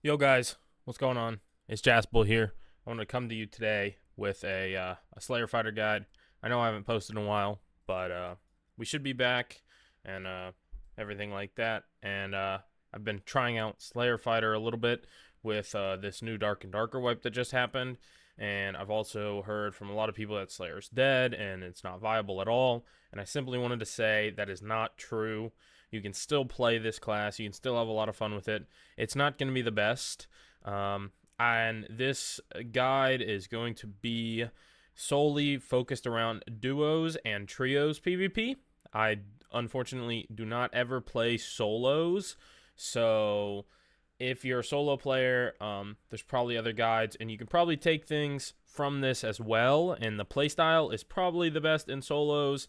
Yo guys, what's going on? It's Jaspel here. I want to come to you today with a Slayer Fighter guide. I know I haven't posted in a while, but we should be back and everything like that. And I've been trying out Slayer Fighter a little bit with this new Dark and Darker wipe that just happened. And I've also heard from a lot of people that Slayer's dead and it's not viable at all. And I simply wanted to say that is not true. You can still play this class. You can still have a lot of fun with it. It's not going to be the best. And this guide is going to be solely focused around duos and trios PvP. I unfortunately do not ever play solos. So if you're a solo player, there's probably other guides, and you can probably take things from this as well. And the playstyle is probably the best in solos,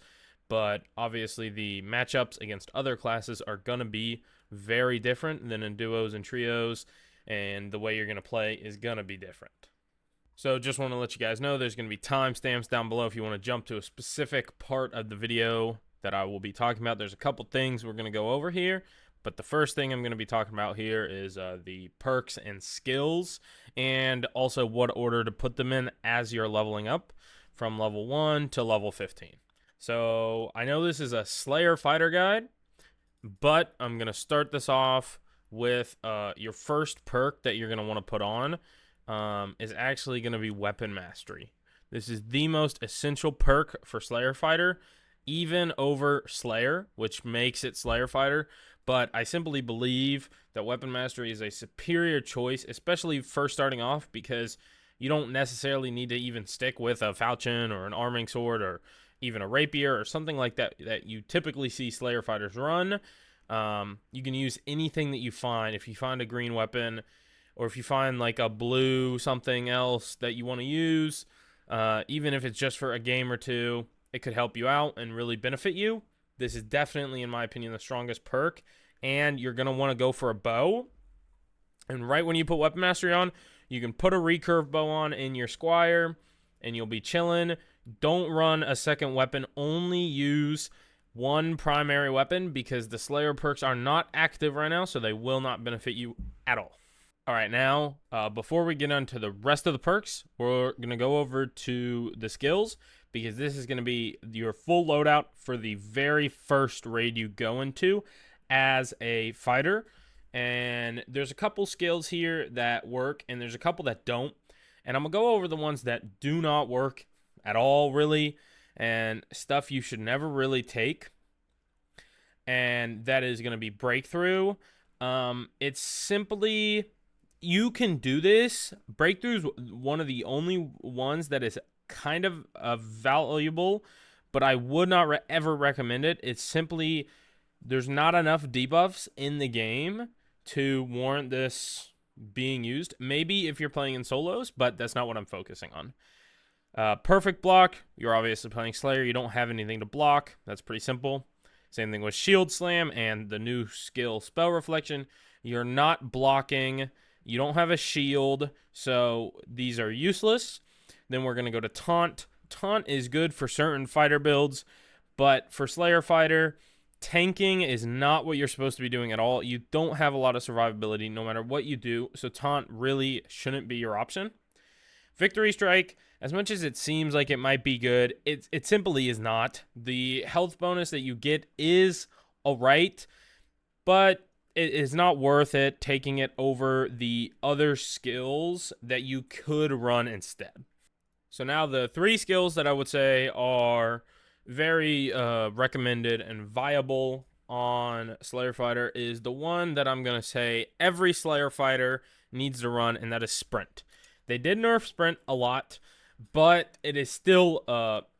but obviously the matchups against other classes are going to be very different than in duos and trios, and the way you're going to play is going to be different. So just want to let you guys know there's going to be timestamps down below if you want to jump to a specific part of the video that I will be talking about. There's a couple things we're going to go over here, but the first thing I'm going to be talking about here is the perks and skills, and also what order to put them in as you're leveling up from level 1 to level 15. So I know this is a Slayer Fighter guide, but I'm going to start this off with your first perk that you're going to want to put on is actually going to be Weapon Mastery. This is the most essential perk for Slayer Fighter, even over Slayer, which makes it Slayer Fighter. But I simply believe that Weapon Mastery is a superior choice, especially first starting off, because you don't necessarily need to even stick with a falchion or an arming sword or even a rapier or something like that that you typically see Slayer Fighters run. You can use anything that you find. If you find a green weapon, or if you find like a blue something else that you want to use, even if it's just for a game or two, it could help you out and really benefit you. This is definitely, in my opinion, the strongest perk. And you're going to want to go for a bow. And right when you put Weapon Mastery on, you can put a recurve bow on in your Squire, and you'll be chilling. Don't run a second weapon. Only use one primary weapon, because the Slayer perks are not active right now, so they will not benefit you at all. All right, now, before we get on to the rest of the perks, we're going to go over to the skills, because this is going to be your full loadout for the very first raid you go into as a fighter. And there's a couple skills here that work, and there's a couple that don't. And I'm going to go over the ones that do not work at all, really, and stuff you should never really take. And that is going to be Breakthrough. It's simply, you can do this. Breakthrough is one of the only ones that is kind of valuable, but I would not ever recommend it. It's simply, there's not enough debuffs in the game to warrant this being used. Maybe if you're playing in solos, but that's not what I'm focusing on. Perfect block, you're obviously playing Slayer, you don't have anything to block. That's pretty simple. Same thing with Shield Slam and the new skill Spell Reflection. You're not blocking, you don't have a shield, so these are useless. Then we're going to go to Taunt. Taunt is good for certain fighter builds, but for Slayer Fighter, tanking is not what you're supposed to be doing at all. You don't have a lot of survivability no matter what you do, so Taunt really shouldn't be your option. Victory Strike, as much as it seems like it might be good, it simply is not. The health bonus that you get is alright, but it is not worth it taking it over the other skills that you could run instead. So now the three skills that I would say are very recommended and viable on Slayer Fighter is the one that I'm going to say every Slayer Fighter needs to run, and that is Sprint. They did nerf Sprint a lot, but it is still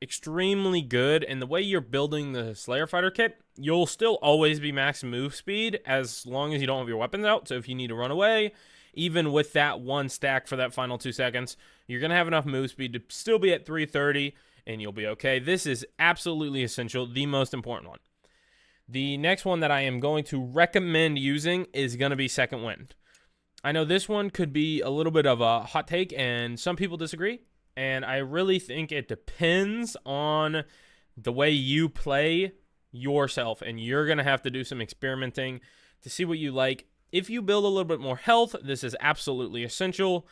extremely good. And the way you're building the Slayer Fighter kit, you'll still always be max move speed as long as you don't have your weapons out. So if you need to run away, even with that one stack for that final 2 seconds, you're going to have enough move speed to still be at 330, and you'll be okay. This is absolutely essential, the most important one. The next one that I am going to recommend using is going to be Second Wind. I know this one could be a little bit of a hot take, and some people disagree. And I really think it depends on the way you play yourself. And you're going to have to do some experimenting to see what you like. If you build a little bit more health, this is absolutely essential.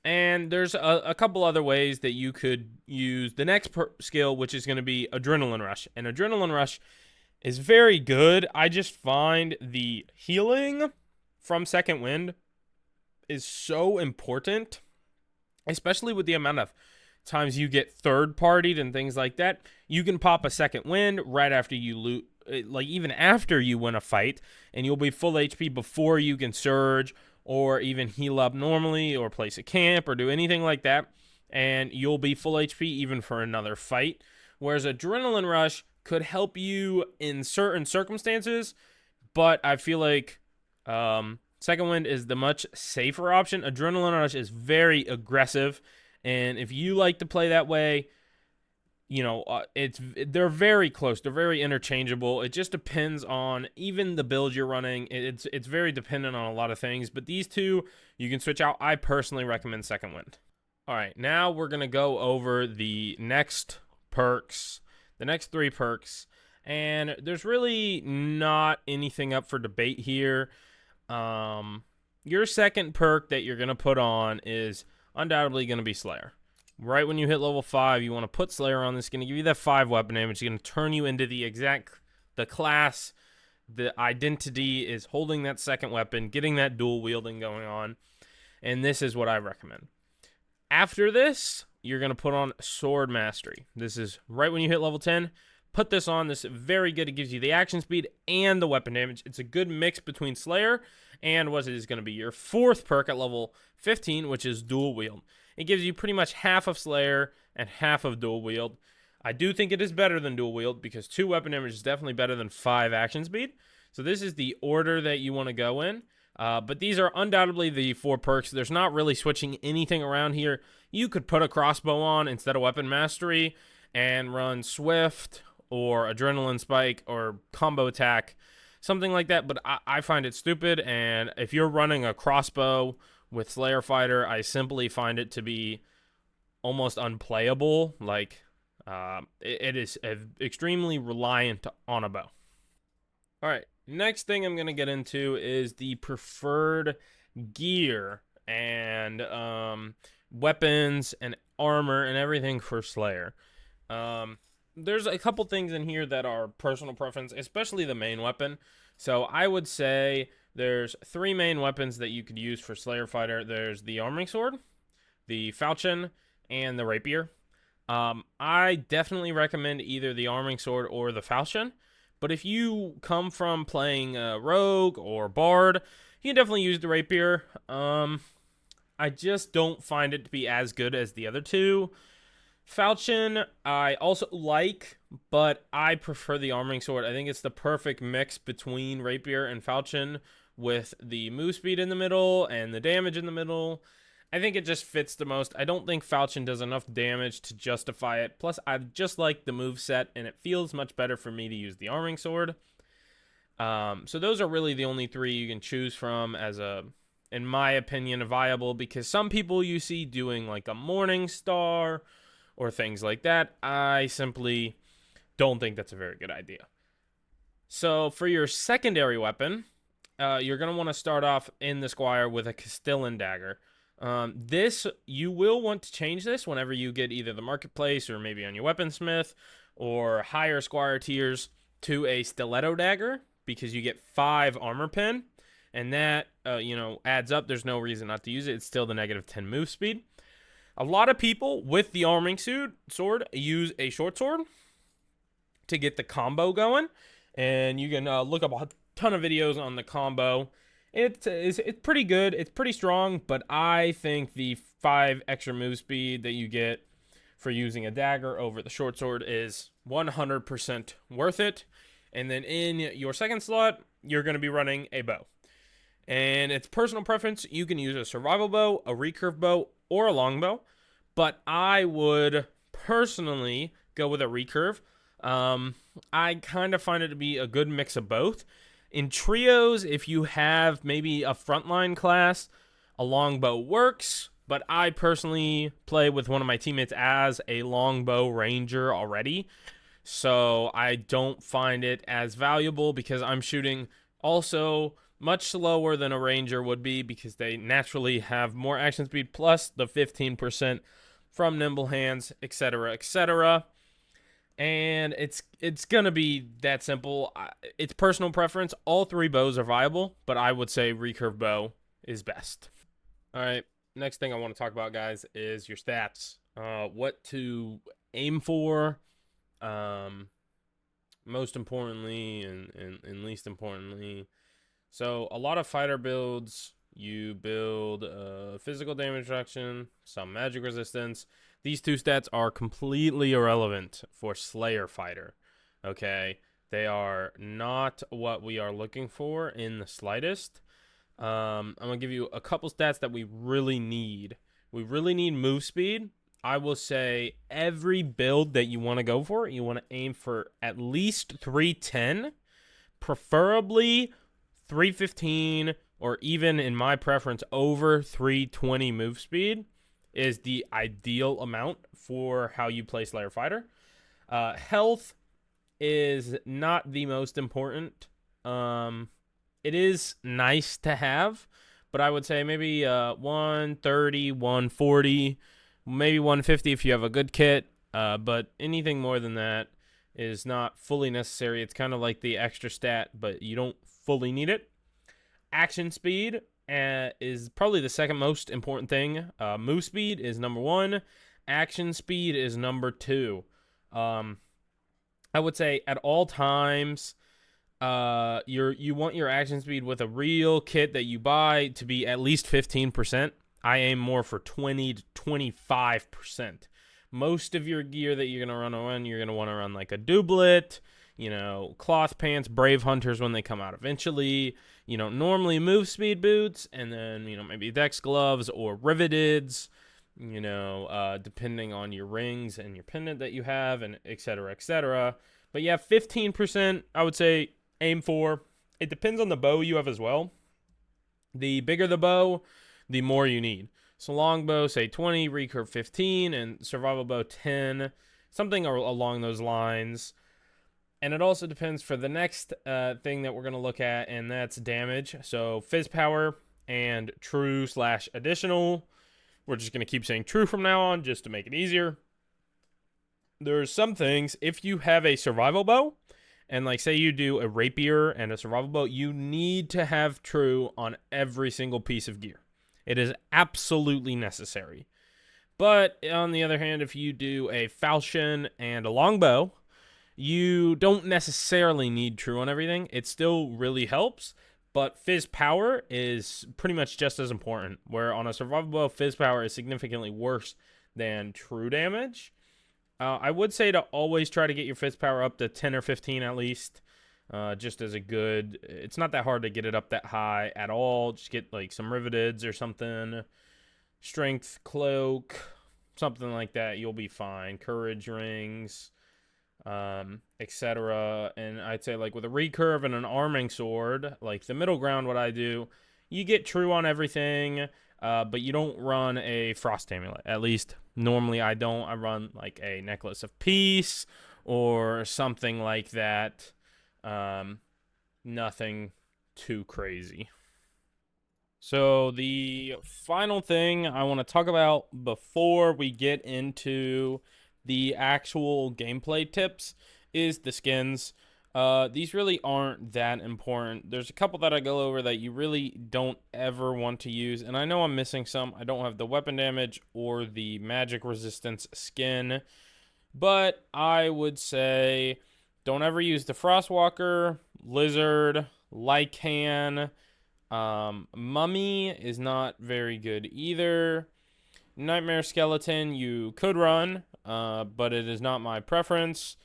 And there's a couple other ways that you could use the next skill, which is going to be Adrenaline Rush. And Adrenaline Rush is very good. I just find the healing from Second Wind is so important, especially with the amount of times you get third-partied and things like that. You can pop a Second Wind right after you loot, like even after you win a fight, and you'll be full HP before you can surge or even heal up normally or place a camp or do anything like that, and you'll be full HP even for another fight. Whereas Adrenaline Rush could help you in certain circumstances, but I feel like Second Wind is the much safer option. Adrenaline Rush is very aggressive, and if you like to play that way, you know, they're very close. They're very interchangeable. It just depends on even the build you're running. It's very dependent on a lot of things, but these two you can switch out. I personally recommend Second Wind. All right, now we're going to go over the next perks, the next 3 perks, and there's really not anything up for debate here. Your second perk that you're going to put on is undoubtedly going to be Slayer. Right when you hit level 5, you want to put Slayer on. This is going to give you that 5 weapon damage. It's going to turn you into the class. The identity is holding that second weapon, getting that dual wielding going on. And this is what I recommend. After this, you're going to put on Sword Mastery. This is right when you hit level 10. Put this on. This is very good. It gives you the action speed and the weapon damage. It's a good mix between Slayer and what is going to be your 4th perk at level 15, which is Dual Wield. It gives you pretty much half of Slayer and half of Dual Wield. I do think it is better than Dual Wield because 2 weapon damage is definitely better than 5 action speed. So this is the order that you want to go in. But these are undoubtedly the 4 perks. There's not really switching anything around here. You could put a crossbow on instead of Weapon Mastery and run Swift or Adrenaline Spike or Combo Attack, something like that. But I find it stupid, and if you're running a crossbow with Slayer Fighter, I simply find it to be almost unplayable. Like, it is extremely reliant on a bow. All right, next thing I'm going to get into is the preferred gear and weapons and armor and everything for Slayer. There's a couple things in here that are personal preference, especially the main weapon. So I would say there's 3 main weapons that you could use for Slayer Fighter. There's the Arming Sword, the Falchion, and the Rapier. I definitely recommend either the Arming Sword or the Falchion. But if you come from playing Rogue or Bard, you can definitely use the Rapier. I just don't find it to be as good as the other 2. Falchion, I also like, but I prefer the Arming Sword. I think it's the perfect mix between Rapier and Falchion with the move speed in the middle and the damage in the middle. I think it just fits the most. I don't think Falchion does enough damage to justify it. Plus, I just like the move set, and it feels much better for me to use the Arming Sword. So those are really the only 3 you can choose from as in my opinion, viable, because some people you see doing like a Morning Star or things like that. I simply don't think that's a very good idea. So for your secondary weapon, you're going to want to start off in the Squire with a Castellan Dagger. You will want to change this whenever you get either the Marketplace or maybe on your Weaponsmith or higher Squire tiers to a Stiletto Dagger, because you get 5 armor pen, and that, adds up. There's no reason not to use it. It's still the -10 move speed. A lot of people with the Arming Sword use a short sword to get the combo going, and you can look up a ton of videos on the combo. It's pretty good. It's pretty strong, but I think the 5 extra move speed that you get for using a dagger over the short sword is 100% worth it. And then in your second slot, you're going to be running a bow. And it's personal preference. You can use a survival bow, a recurve bow, or a longbow. But I would personally go with a recurve. I kind of find it to be a good mix of both. In trios, if you have maybe a frontline class, a longbow works. But I personally play with one of my teammates as a longbow ranger already. So I don't find it as valuable because I'm shooting also much slower than a Ranger would be because they naturally have more action speed plus the 15% from nimble hands, etc., etc. And it's gonna be that simple. It's personal preference. All three bows are viable, but I would say recurve bow is best. All right. Next thing I want to talk about, guys, is your stats. What to aim for. Most importantly, and least importantly. So a lot of fighter builds, you build physical damage reduction, some magic resistance. These two stats are completely irrelevant for Slayer Fighter. Okay, they are not what we are looking for in the slightest. I'm gonna give you a couple stats that we really need. We really need move speed. I will say every build that you want to go for, you want to aim for at least 310, preferably 315, or even in my preference over 320 move speed is the ideal amount for how you play Slayer Fighter. Health is not the most important. It is nice to have, but I would say maybe 130, 140, maybe 150 if you have a good kit. But anything more than that is not fully necessary. It's kind of like the extra stat, but you don't fully need it. Action speed is probably the second most important thing. Move speed is number one. Action speed is number two. I would say at all times, you want your action speed with a real kit that you buy to be at least 15%. I aim more for 20 to 25%. Most of your gear that you're going to run, you're going to want to run like a doublet, cloth pants, brave hunters when they come out eventually, normally move speed boots, and then, maybe dex gloves or riveteds, depending on your rings and your pendant that you have, and et cetera, et cetera. But yeah, 15%, I would say aim for. It depends on the bow you have as well. The bigger the bow, the more you need. So longbow, say 20, recurve 15, and survival bow 10, something along those lines. And it also depends for the next thing that we're going to look at, and that's damage. So fizz power and true/additional. We're just going to keep saying true from now on just to make it easier. There's some things, if you have a survival bow, and like say you do a rapier and a survival bow, you need to have true on every single piece of gear. It is absolutely necessary. But on the other hand, if you do a falchion and a longbow, you don't necessarily need true on everything. It still really helps, but fizz power is pretty much just as important, where on a survival bow, fizz power is significantly worse than true damage. I would say to always try to get your fizz power up to 10 or 15 at least. Just as a good, it's not that hard to get it up that high at all. Just get like some riveteds or something, strength cloak, something like that. You'll be fine. Courage rings, etc. And I'd say like with a recurve and an arming sword, like the middle ground, what I do, you get true on everything, but you don't run a frost amulet. At least normally I don't. I run like a necklace of peace or something like that. Nothing too crazy. So the final thing I want to talk about before we get into the actual gameplay tips is the skins. These really aren't that important. There's a couple that I go over that you really don't ever want to use, and I know I'm missing some. I don't have the weapon damage or the magic resistance skin, but I would say don't ever use the Frostwalker, Lizard, Lycan. Mummy is not very good either. Nightmare Skeleton you could run, but it is not my preference.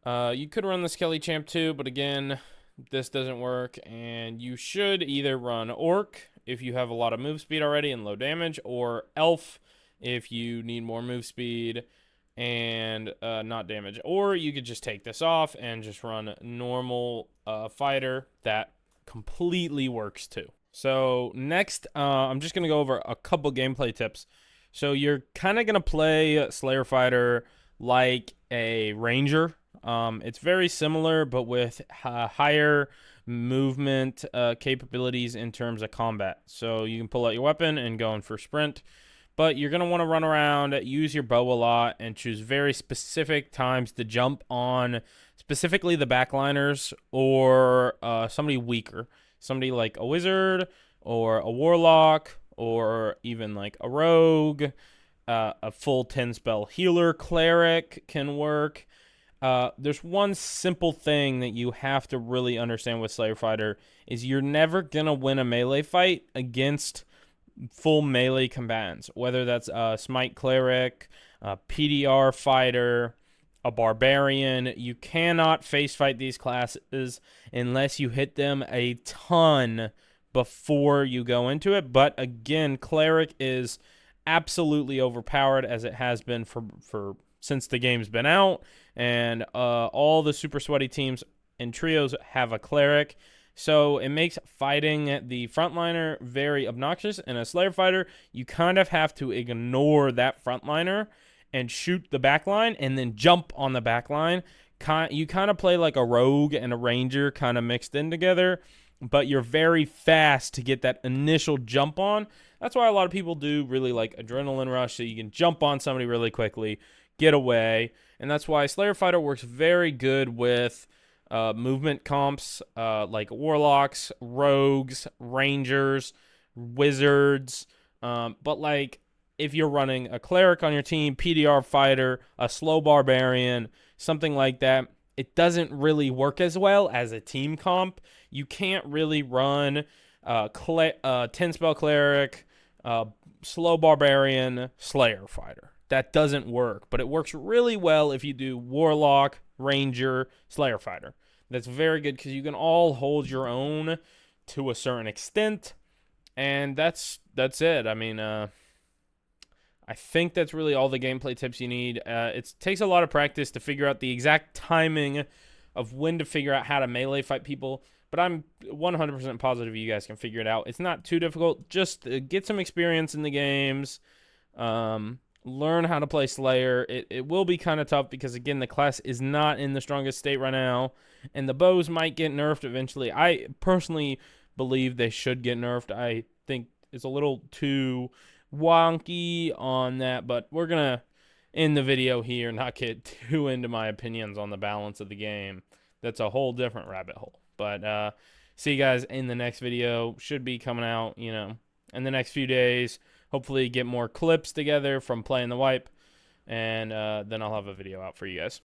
You could run the Skelly Champ too, but again, this doesn't work. And you should either run Orc if you have a lot of move speed already and low damage, or Elf if you need more move speed and not damage. Or you could just take this off and just run normal fighter. That completely works too. So next, I'm just going to go over a couple gameplay tips. So you're kind of going to play Slayer Fighter like a Ranger. It's very similar, but with higher movement capabilities in terms of combat. So you can pull out your weapon and go in for sprint, but you're going to want to run around, use your bow a lot, and choose very specific times to jump on specifically the backliners or somebody weaker. Somebody like a wizard or a warlock or even like a rogue. A full 10 spell healer cleric can work. There's one simple thing that you have to really understand with Slayer Fighter is you're never gonna win a melee fight against full melee combatants, whether that's a smite cleric, a PDR fighter, a barbarian. You cannot face fight these classes unless you hit them a ton before you go into it. But again, cleric is absolutely overpowered, as it has been for since the game's been out, and all the super sweaty teams and trios have a cleric, so it makes fighting the frontliner very obnoxious. In a Slayer fighter, you kind of have to ignore that frontliner and shoot the backline and then jump on the backline. You kind of play like a rogue and a ranger kind of mixed in together, but you're very fast to get that initial jump on. That's why a lot of people do really like Adrenaline Rush, so you can jump on somebody really quickly, get away. And that's why Slayer Fighter works very good with movement comps like warlocks, rogues, rangers, wizards. But like if you're running a cleric on your team, PDR fighter, a slow barbarian, something like that, it doesn't really work as well as a team comp. You can't really run 10 spell cleric, slow barbarian, Slayer fighter. That doesn't work, but it works really well if you do warlock, ranger, Slayer fighter. That's very good because you can all hold your own to a certain extent, and that's it. I mean, I think that's really all the gameplay tips you need. It takes a lot of practice to figure out the exact timing of when to figure out how to melee fight people, but I'm 100% positive you guys can figure it out. It's not too difficult. Just get some experience in the games. Learn how to play Slayer. It will be kind of tough because, again, the class is not in the strongest state right now, and the bows might get nerfed eventually. I personally believe they should get nerfed. I think it's a little too wonky on that, but we're going to end the video here, not get too into my opinions on the balance of the game. That's a whole different rabbit hole. But see you guys in the next video. Should be coming out, in the next few days. Hopefully get more clips together from playing the wipe, and then I'll have a video out for you guys.